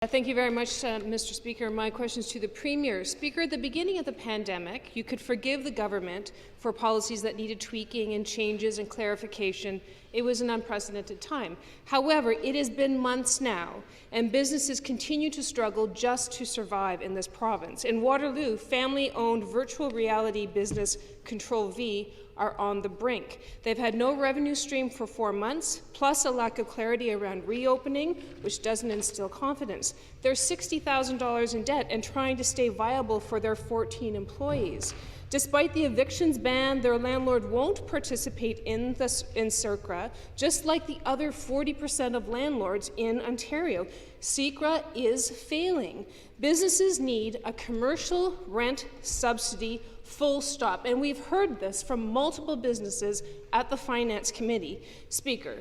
Thank you very much, Mr. Speaker. My question is to the Premier. Speaker, at the beginning of the pandemic, you could forgive the government for policies that needed tweaking and changes and clarification. It was an unprecedented time. However, it has been months now, and businesses continue to struggle just to survive in this province. In Waterloo, family-owned virtual reality business Control V are on the brink. They've had no revenue stream for 4 months, plus a lack of clarity around reopening, which doesn't instill confidence. They're $60,000 in debt and trying to stay viable for their 14 employees. Despite the evictions ban, their landlord won't participate in CECRA, just like the other 40% of landlords in Ontario. CECRA is failing. Businesses need a commercial rent subsidy, full stop. And we've heard this from multiple businesses at the Finance Committee. Speaker,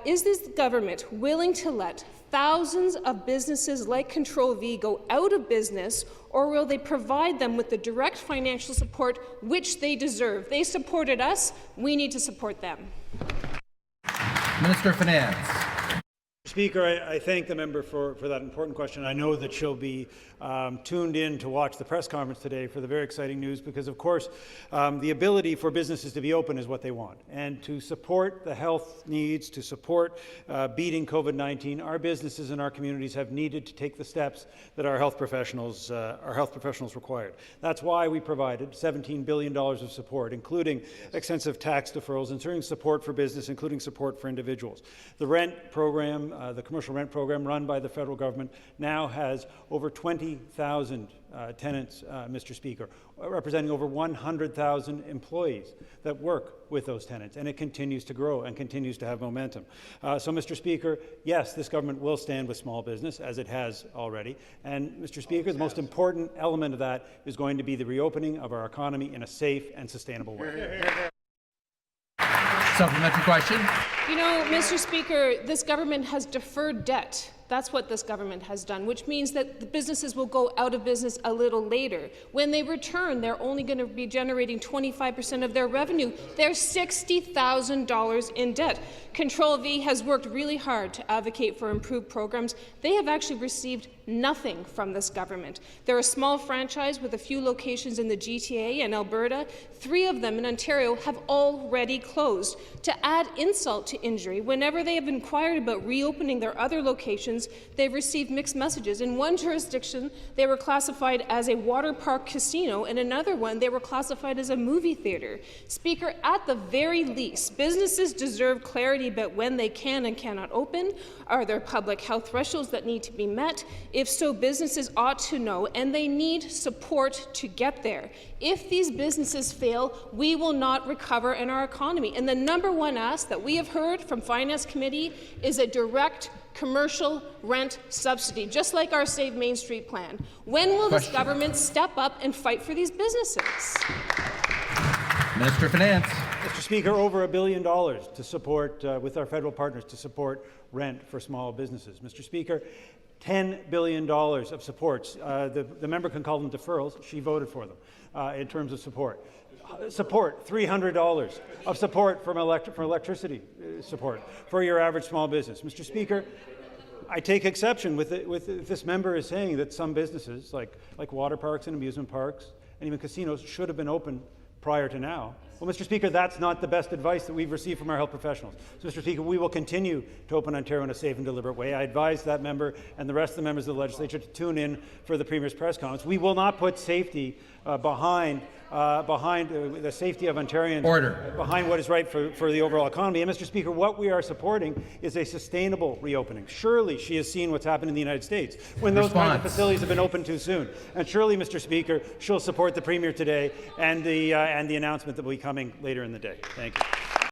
is this government willing to let thousands of businesses like Control V go out of business, or will they provide them with the direct financial support which they deserve? They supported us. We need to support them. Minister of Finance. Speaker, I thank the member for that important question. I know that she'll be tuned in to watch the press conference today for the very exciting news because, of course, the ability for businesses to be open is what they want. And to support the health needs, to support beating COVID-19, our businesses and our communities have needed to take the steps that our health professionals required. That's why we provided $17 billion of support, including extensive tax deferrals, ensuring support for business, including support for individuals. The rent program, the commercial rent program run by the federal government, now has over 20,000 tenants, Mr. Speaker, representing over 100,000 employees that work with those tenants, and it continues to grow and continues to have momentum. So, Mr. Speaker, yes, this government will stand with small business, as it has already. And, Mr. Speaker, the most important element of that is going to be the reopening of our economy in a safe and sustainable way. Supplementary question. You know, Mr. Speaker, this government has deferred debt. That's what this government has done, which means that the businesses will go out of business a little later. When they return, they're only going to be generating 25% of their revenue. They're $60,000 in debt. Control V has worked really hard to advocate for improved programs. They have actually received nothing from this government. They're a small franchise with a few locations in the GTA and Alberta. 3 of them in Ontario have already closed. To add insult to injury, whenever they have inquired about reopening their other locations, they've received mixed messages. In one jurisdiction, they were classified as a water park casino. In another one, they were classified as a movie theatre. Speaker, at the very least, businesses deserve clarity about when they can and cannot open. Are there public health thresholds that need to be met? If so, businesses ought to know, and they need support to get there. If these businesses fail, we will not recover in our economy. And the #1 ask that we have heard from Finance Committee is a direct commercial rent subsidy, just like our Save Main Street plan. When will this government step up and fight for these businesses? Minister of Finance. Mr. Speaker, over $1 billion to support, with our federal partners, to support rent for small businesses. Mr. Speaker, $10 billion of supports. The member can call them deferrals. She voted for them in terms of support. Support, $300 of support from electricity support for your average small business. Mr. Speaker, I take exception with this member is saying that some businesses, like water parks and amusement parks and even casinos, should have been open prior to now. Well, Mr. Speaker, that's not the best advice that we've received from our health professionals. So, Mr. Speaker, we will continue to open Ontario in a safe and deliberate way. I advise that member and the rest of the members of the legislature to tune in for the Premier's press conference. We will not put safety behind the safety of Ontarians, behind what is right for the overall economy. And, Mr. Speaker, what we are supporting is a sustainable reopening. Surely she has seen what's happened in the United States when those kinds of facilities have been opened too soon. And surely, Mr. Speaker, she'll support the Premier today and the announcement that will be coming later in the day. Thank you.